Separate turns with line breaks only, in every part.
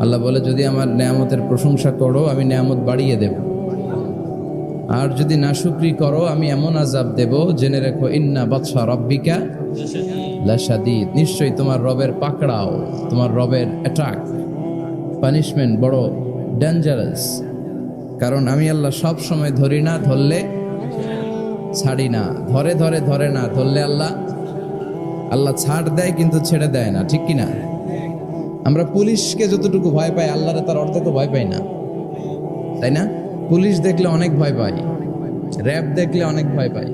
আল্লাহ বলে, যদি আমার নেয়ামতের প্রশংসা করো আমি নেয়ামত বাড়িয়ে দেব, আর যদি নাশুকরি করো আমি এমন আযাব দেব, জেনে রেখো ইন্না বাতশা রাব্বিকা লাশাদীদ, নিশ্চয়ই তোমার রবের পাকড়াও, তোমার রবের অ্যাটাক, পানিশমেন্ট বড় ডেঞ্জারাস। কারণ আমি আল্লাহ সব সময় ধরি না, ধরলে ছাড়ি না, ধরে ধরে ধরে না, ধরলে আল্লাহ ছাড় দেয় কিন্তু ছেড়ে দেয় না, ঠিক কিনা? আমরা পুলিশকে যতটুকু ভয় পাই আল্লাহরে তার অর্ধেকও ভয় পাই না, তাই না? পুলিশ দেখলে অনেক ভয় পাই, র্যাব দেখলে অনেক ভয় পাই,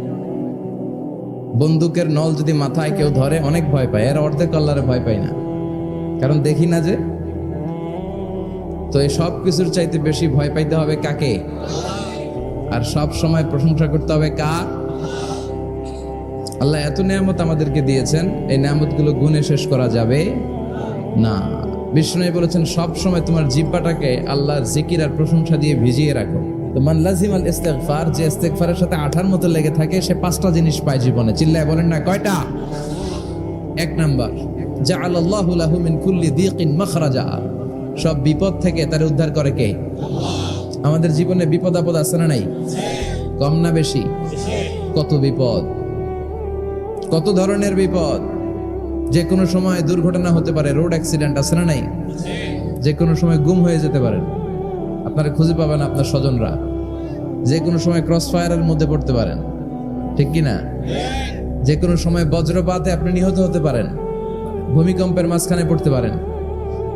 বন্দুকের নল যদি মাথায় কেউ ধরে অনেক ভয় পায়, এর অর্ধেক আল্লাহরে ভয় পাই না, কারণ দেখি না যে। তো এই সব কিছুর চাইতে বেশি ভয় পাইতে হবে কাকে? আর সব সময় প্রশংসা করতে হবে কার? আল্লাহ এত নেয়ামত আমাদেরকে দিয়েছেন, এই নেয়ামতগুলো গুণে শেষ করা যাবে না। বিষ্ণু বলেছেন, সব সময় তোমার জিহ্বাটাকে আল্লাহর জিকির আর প্রশংসা দিয়ে ভিজিয়ে রাখো। তো মান লাজিমাল ইস্তিগফার, যে ইস্তিগফারের সাথে আঠার মতো লেগে থাকে, সে 5টা জিনিস পায় জীবনে। চিল্লায় বলেন না কয়টা? 1 নাম্বার, জাআলাল্লাহু লাহু মিন কুল্লি দিকিন মাখরাজা, সব বিপদ থেকে তার উদ্ধার করে কে? আমাদের জীবনে বিপদ আপদ আছে না নাই? কম না বেশি? কত বিপদ, কত ধরনের বিপদ। যে কোনো সময় দুর্ঘটনা হতে পারে, রোড অ্যাক্সিডেন্ট আছে না নাই? যে কোনো সময় গুম হয়ে যেতে পারেন, আপনারা খুঁজে পাবেন আপনার স্বজনরা। যে কোনো সময় ক্রস ফায়ারের মধ্যে পড়তে পারেন, ঠিক কি না? যে কোনো সময় বজ্রপাতে আপনি নিহত হতে পারেন, ভূমিকম্পের মাঝখানে পড়তে পারেন,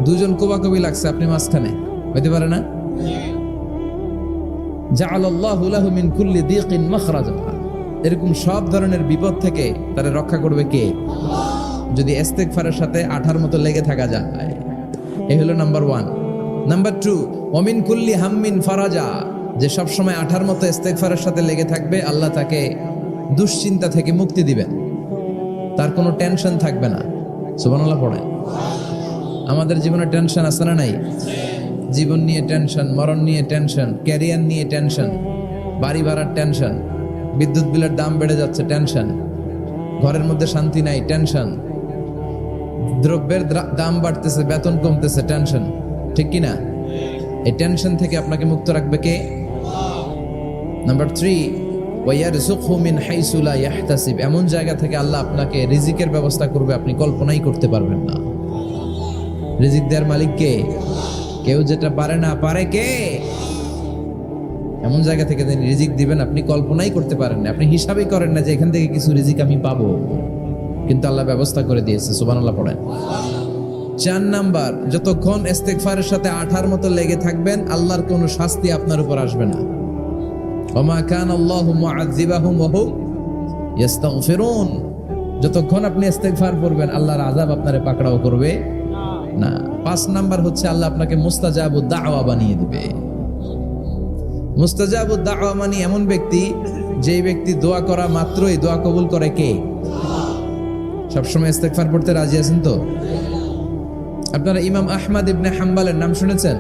দুজন কোবাকবি লাগছে, আপনি মাঝখানে, হইতে পারে না? জাআলাল্লাহু লাহু মিন কুল্লি দিকিন মাখরাজা, এরকম সব ধরনের বিপদ থেকে তারা রক্ষা করবে কে? যদি ইস্তিগফারের সাথে আঠার মতো লেগে থাকা যায়। এই হলো নাম্বার 1। নাম্বার 2, ওমিন কুল্লি হাম্মিন ফারাজা, যে সব সময় আঠার মতো ইস্তিগফারের সাথে লেগে থাকবে, আল্লাহ তাকে দুশ্চিন্তা থেকে মুক্তি দিবেন, তার কোনো টেনশন থাকবে না। সুবহানাল্লাহ পড়েন। আমাদের জীবনে টেনশন আছে না নাই? জীবন নিয়ে টেনশন, মরণ নিয়ে টেনশন, ক্যারিয়ার নিয়ে টেনশন, বাড়ি ভাড়ার টেনশন, বিদ্যুৎ বিলের দাম বেড়ে যাচ্ছে টেনশন, ঘরের মধ্যে শান্তি নাই টেনশন, দ্রব্যের দাম বাড়তেছে, বেতন কমতেছে টেনশন, ঠিক কিনা? এই টেনশন থেকে আপনাকে মুক্ত রাখবে কে? নাম্বার 3, ওয়ায়ারযুকহু মিন হাইসু লা ইয়াহতাসিব, এমন জায়গা থেকে আল্লাহ আপনাকে রিজিকের ব্যবস্থা করবে আপনি কল্পনাই করতে পারবেন না। রিজিক দেওয়ার মালিক কে? কেউ যেটা পারে না, পারে কে? এমন জায়গা থেকে তিনি রিজিক দিবেন আপনি কল্পনাই করতে পারেন না, আপনি হিসাবই করেন না যে এখান থেকে কিছু রিজিক আমি পাবো, কিন্তু আল্লাহ ব্যবস্থা করে দিয়েছে। সুবহানাল্লাহ পড়েন। 4 নাম্বার, যতক্ষণ ইস্তিগফারের সাথে আঠার মতো লেগে থাকবেন, আল্লাহর কোনো শাস্তি আপনার উপর আসবে না। ওমা কানাল্লাহু মুআযযিবাহুম ওয়া হুম ইস্তাগফিরুন, যতক্ষণ আপনি ইস্তিগফার করবেন আল্লাহর আযাব আপনারে পাকড়াও করবে না। 5 নাম্বার হচ্ছে, আল্লাহ আপনাকে মুস্তাজাবুদ দাওয়া বানিয়ে দিবে। মুস্তাজাবুদ দাওয়া মানে এমন ব্যক্তি, যেই ব্যক্তি দোয়া করা মাত্রই দোয়া কবুল করে কে? সবসময় ইস্তিগফার পড়তে রাজি আছেন তো? আপনারা ইমাম আহমদ ইবনে হাম্বলের নাম শুনেছেন?